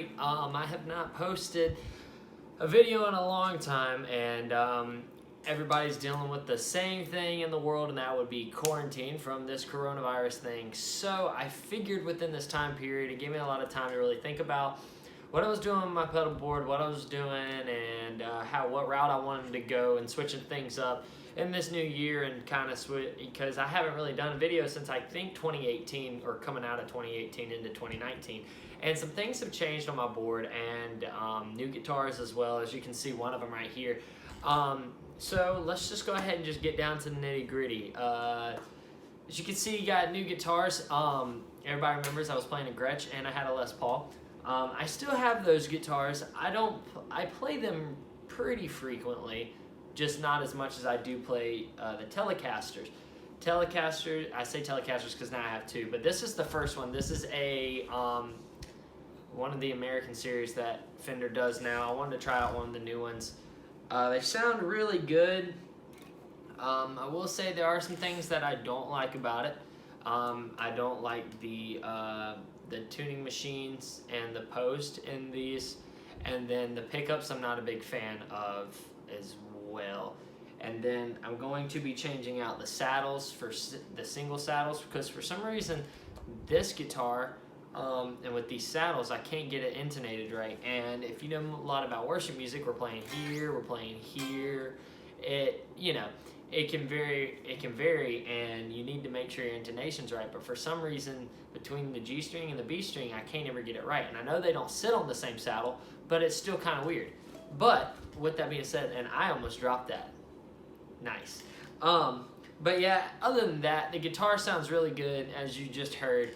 great. I have not posted a video in a long time, and everybody's dealing with the same thing in the world, and that would be quarantine from this coronavirus thing. So I figured within this time period, it gave me a lot of time to really think about what I was doing with my pedal board, what I was doing, and what route I wanted to go, and switching things up in this new year, and kind of switch, because I haven't really done a video since I think 2018, or coming out of 2018 into 2019, and some things have changed on my board, and new guitars as well, as you can see one of them right here. So let's just go ahead and just get down to the nitty gritty. As you can see, you got new guitars. Everybody remembers I was playing a Gretsch and I had a Les Paul. I still have those guitars. I play them pretty frequently, just not as much as I do play the Telecasters. I say Telecasters because now I have two, but this is the first one. This is a one of the American series that Fender does now. I wanted to try out one of the new ones. They sound really good. I will say there are some things that I don't like about it. I don't like the tuning machines and the post in these, and then the pickups I'm not a big fan of as well. And then I'm going to be changing out the saddles for the single saddles, because for some reason this guitar and with these saddles I can't get it intonated right. And if you know a lot about worship music, we're playing here, we're playing here. It can vary, and you need to make sure your intonation's right. But for some reason, between the G string and the B string, I can't ever get it right. And I know they don't sit on the same saddle, but it's still kind of weird. But with that being said, and I almost dropped that. Nice. But yeah, other than that, the guitar sounds really good, as you just heard.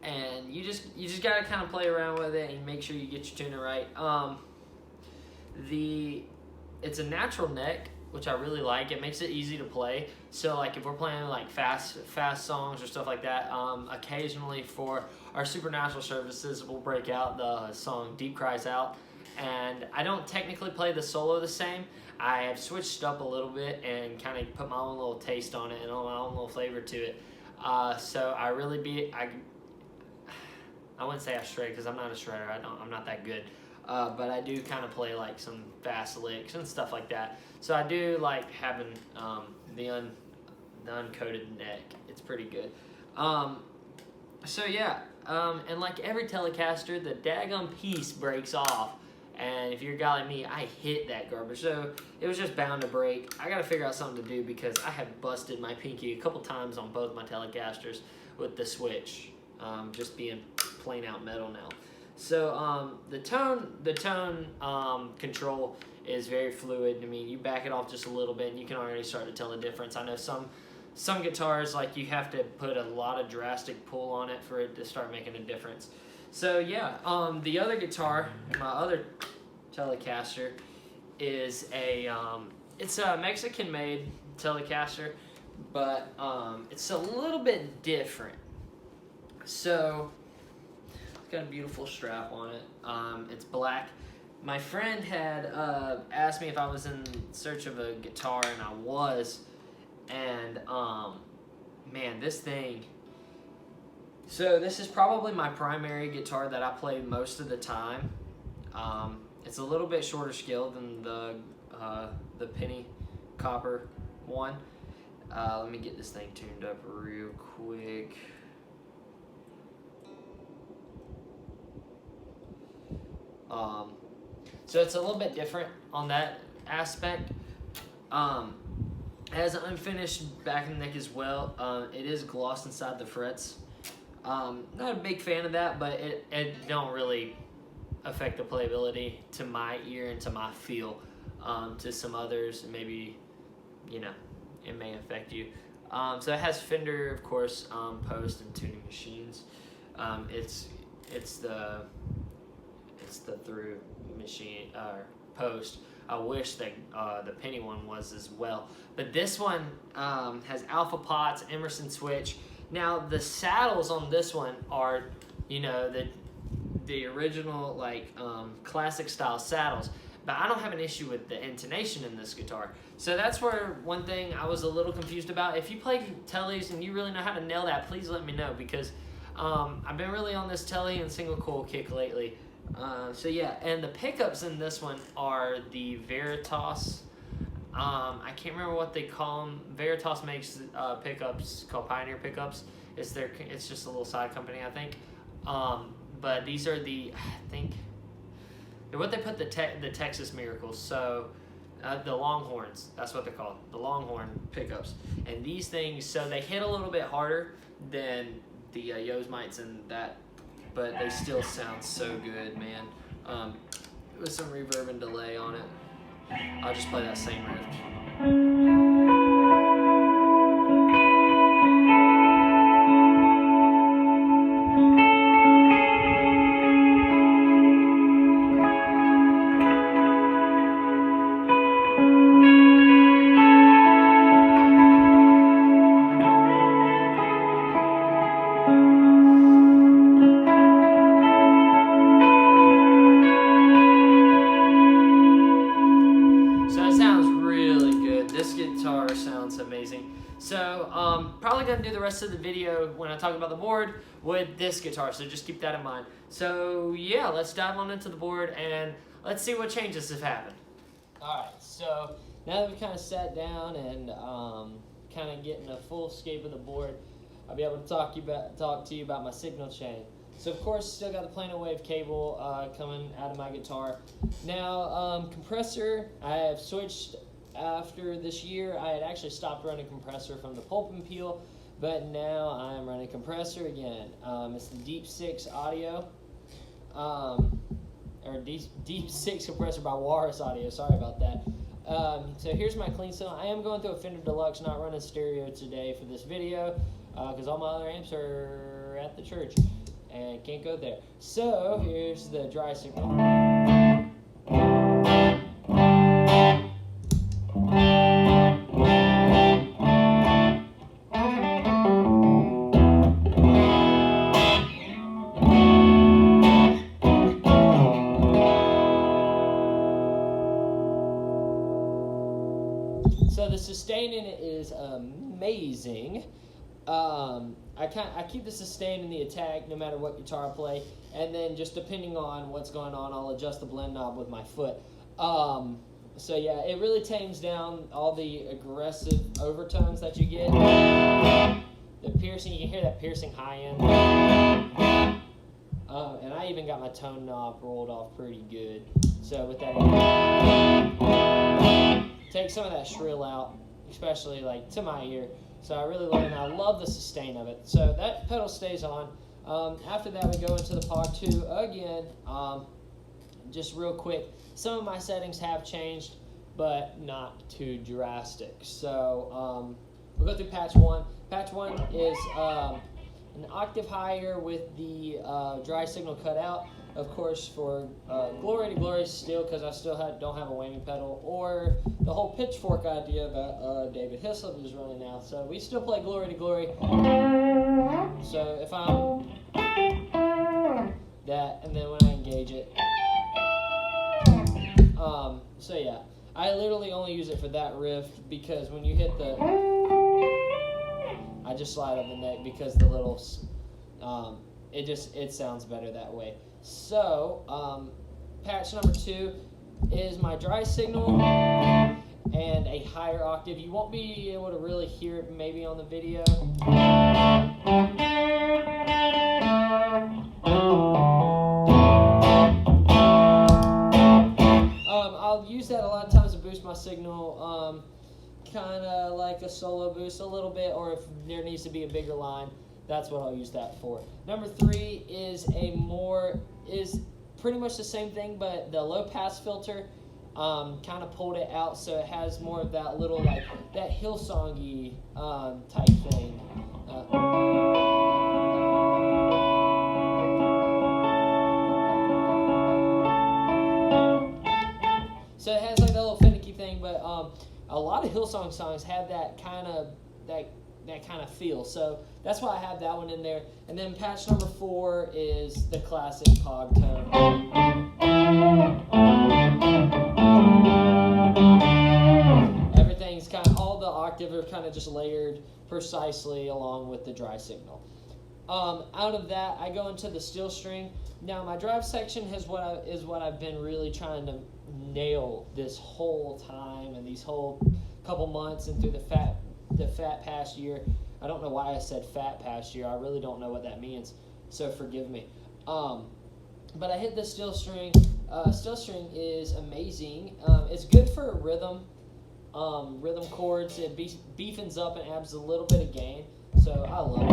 And you just gotta kind of play around with it and make sure you get your tuner right. It's a natural neck, which I really like. It makes it easy to play. So like if we're playing like fast songs or stuff like that, occasionally for our supernatural services, we'll break out the song Deep Cries Out. And I don't technically play the solo the same. I have switched up a little bit and kind of put my own little taste on it and my own little flavor to it. So I wouldn't say I shred, because I'm not a shredder. I'm not that good. But I do kind of play like some fast licks and stuff like that. So I do like having the uncoated neck. It's pretty good. So yeah, and like every Telecaster, the daggum piece breaks off. And if you're a guy like me, I hit that garbage. So it was just bound to break. I got to figure out something to do, because I have busted my pinky a couple times on both my Telecasters with the switch, just being plain out metal now. So the tone control is very fluid. I mean, you back it off just a little bit and you can already start to tell the difference. I know some guitars, like, you have to put a lot of drastic pull on it for it to start making a difference. So yeah, the other guitar, my other Telecaster, is it's a Mexican-made Telecaster, but it's a little bit different. So it's got a beautiful strap on it. It's black. My friend had asked me if I was in search of a guitar, and I was. And man, this thing. So this is probably my primary guitar that I play most of the time. It's a little bit shorter scale than the penny copper one. Let me get this thing tuned up real quick. So it's a little bit different on that aspect. It has an unfinished back and neck as well. It is glossed inside the frets. Not a big fan of that, but it don't really affect the playability to my ear and to my feel. To some others, maybe, it may affect you. So it has Fender, of course, post and tuning machines. It's the through machine or post. I wish that the penny one was as well. But this one has alpha pots, Emerson switch. Now the saddles on this one are, the original classic style saddles. But I don't have an issue with the intonation in this guitar. So that's where one thing I was a little confused about. If you play teles and you really know how to nail that, please let me know, because I've been really on this telly and single coil kick lately. So yeah, and the pickups in this one are the Veritas. I can't remember what they call them. Veritas makes pickups called Pioneer pickups. It's just a little side company, I think. But these are they're what they put the Texas Miracles. So the Longhorns, that's what they're called, the Longhorn pickups. And these things, so they hit a little bit harder than the Yosemite's and that, but they still sound so good, man. With some reverb and delay on it. I'll just play that same riff. Sounds amazing. So probably gonna do the rest of the video when I talk about the board with this guitar, so just keep that in mind. So yeah, let's dive on into the board and let's see what changes have happened. Alright, so now that we've kind of sat down and kind of getting a full scape of the board, I'll be able to talk to you about my signal chain. So of course, still got the planar wave cable coming out of my guitar. Now compressor, I have switched. After this year, I had actually stopped running compressor from the Pulp and Peel, but now I'm running compressor again. It's the Deep 6 Audio, or Deep 6 compressor by Walrus Audio. Sorry about that. So here's my clean signal. I am going through a Fender Deluxe, not running stereo today for this video, because all my other amps are at the church and can't go there. So here's the dry signal. So the sustain in it is amazing. I keep the sustain in the attack no matter what guitar I play, and then just depending on what's going on, I'll adjust the blend knob with my foot. So yeah, it really tames down all the aggressive overtones that you get. The piercing, you can hear that piercing high end. And I even got my tone knob rolled off pretty good. So with that, take some of that shrill out, especially like to my ear. So I really love it, and I love the sustain of it. So that pedal stays on. After that, we go into the Pog 2 again. Just real quick, some of my settings have changed, but not too drastic. So we'll go through patch 1. Patch 1 is an octave higher with the dry signal cut out. Of course, for Glory to Glory still, because I still don't have a whammy pedal, or the whole pitchfork idea that David Hislop is running now. So we still play Glory to Glory. So if I'm that, and then when I engage it. So yeah, I literally only use it for that riff, because when you hit the, I just slide on the neck because the little, it sounds better that way. So, patch number 2 is my dry signal and a higher octave. You won't be able to really hear it maybe on the video. I'll use that a lot of times to boost my signal, kind of like a solo boost a little bit, or if there needs to be a bigger line, that's what I'll use that for. Number 3 is is pretty much the same thing, but the low pass filter kind of pulled it out, so it has more of that little, like, that Hillsong-y type thing. So it has like that little finicky thing, but a lot of Hillsong songs have that kind of feel. So that's why I have that one in there. And then patch number 4 is the classic Pog tone. Everything's all the octaves are kind of just layered precisely along with the dry signal. Out of that, I go into the steel string. Now, my drive section is what I've been really trying to nail this whole time and these whole couple months and through the fat past year. I don't know why I said fat past year. I really don't know what that means, so forgive me. But I hit the steel string. Steel string is amazing. It's good for rhythm chords. It beefens up and adds a little bit of gain. So I love it.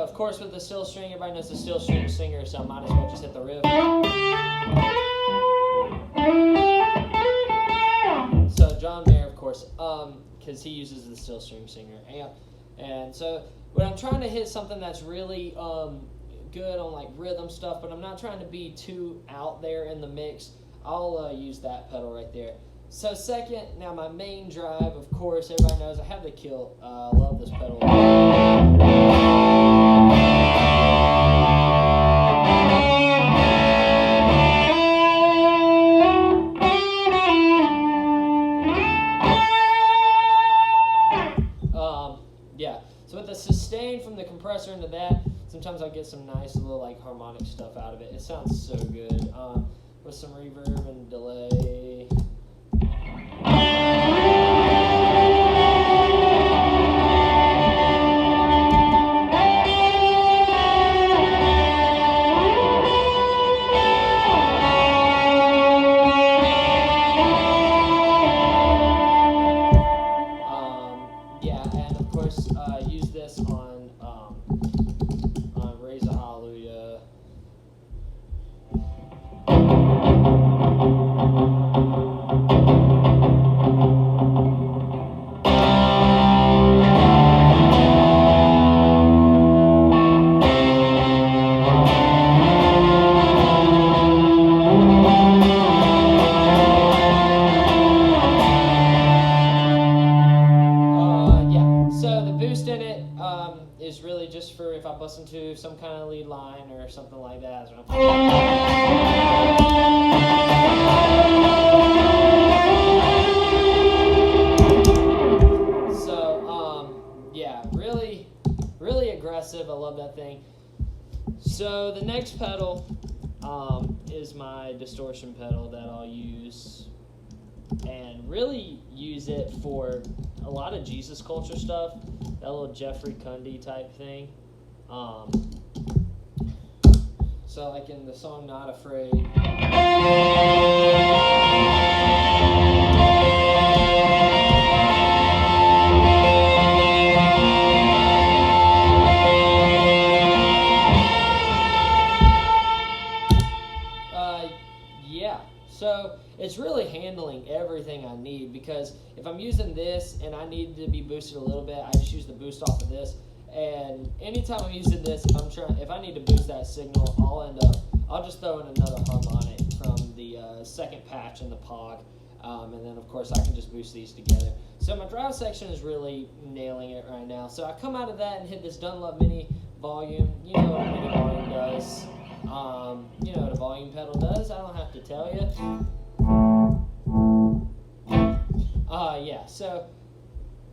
Of course, with the steel string, everybody knows the steel string singer, so I might as well just hit the riff. So John Mayer, of course, because he uses the steel string singer amp, and so when I'm trying to hit something that's really good on like rhythm stuff, but I'm not trying to be too out there in the mix, I'll use that pedal right there. So second, now my main drive, of course, everybody knows I have the kill. I love this pedal. Yeah, so with the sustain from the compressor into that, sometimes I'll get some nice little like harmonic stuff out of it. It sounds so good with some reverb and delay. Yeah, and of course, use this on Raise a Hallelujah. Is really just for if I bust into some kind of lead line or something like that. So, yeah, really aggressive. I love that thing. So the next pedal is my distortion pedal that I'll use and really use it for a lot of Jesus culture stuff, that little Jeffrey Cundy type thing. So like in the song Not Afraid. Yeah, so it's really handling everything I need, because if I'm using this and I need to be boosted a little bit, I just use the boost off of this. And anytime I'm using this, if I need to boost that signal, I'll just throw in another harmonic from the second patch in the POG, and then of course I can just boost these together. So my drive section is really nailing it right now. So I come out of that and hit this Dunlop Mini volume. You know what a mini volume does. You know what a volume pedal does. I don't have to tell you. Yeah, so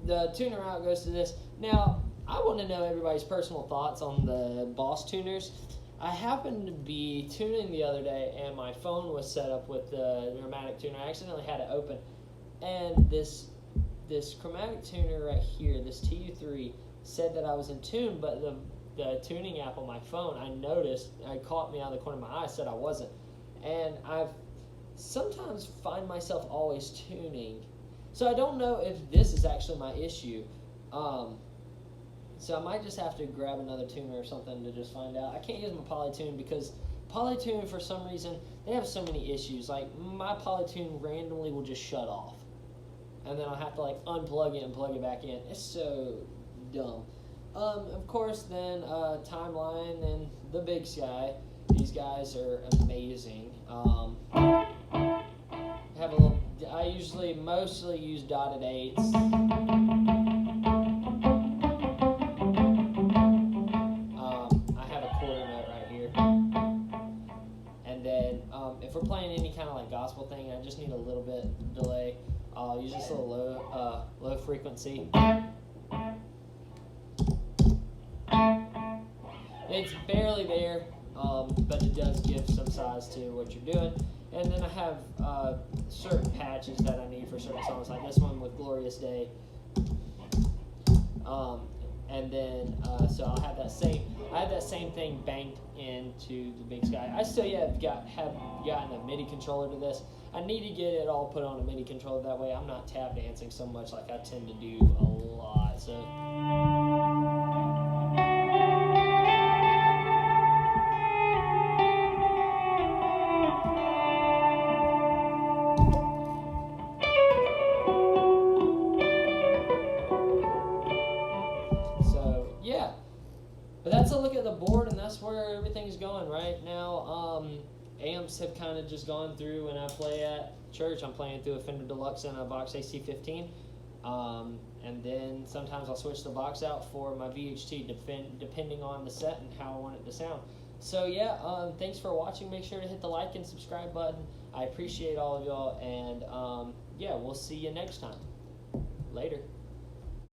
the tuner out goes to this. Now, I want to know everybody's personal thoughts on the Boss tuners. I happened to be tuning the other day, and my phone was set up with the chromatic tuner. I accidentally had it open, and this chromatic tuner right here, this TU3, said that I was in tune, but the tuning app on my phone, I noticed, it caught me out of the corner of my eye, said I wasn't. And I've sometimes find myself always tuning. So I don't know if this is actually my issue. So I might just have to grab another tuner or something to just find out. I can't use my Polytune because Polytune, for some reason, they have so many issues. Like, my Polytune randomly will just shut off. And then I'll have to, like, unplug it and plug it back in. It's so dumb. Of course, then Timeline and the Big Sky. These guys are amazing. I have a little I usually mostly use dotted eights. I have a quarter note right here. And then if we're playing any kind of like gospel thing, I just need a little bit delay. I'll use this little low frequency. It's barely there, but it does give some size to what you're doing. And then I have certain patches that I need for certain songs, like this one with Glorious Day. And then so I'll have that same thing banked into the Big Sky. I still have gotten a MIDI controller to this. I need to get it all put on a MIDI controller, that way I'm not tap dancing so much like I tend to do a lot. So yeah, but that's a look at the board, and that's where everything's going right now. Amps have kind of just gone through. When I play at church, I'm playing through a Fender Deluxe and a Box AC15, and then sometimes I'll switch the box out for my VHT depending on the set and how I want it to sound. So yeah, thanks for watching. Make sure to hit the like and subscribe button. I appreciate all of y'all, and yeah, we'll see you next time. Later.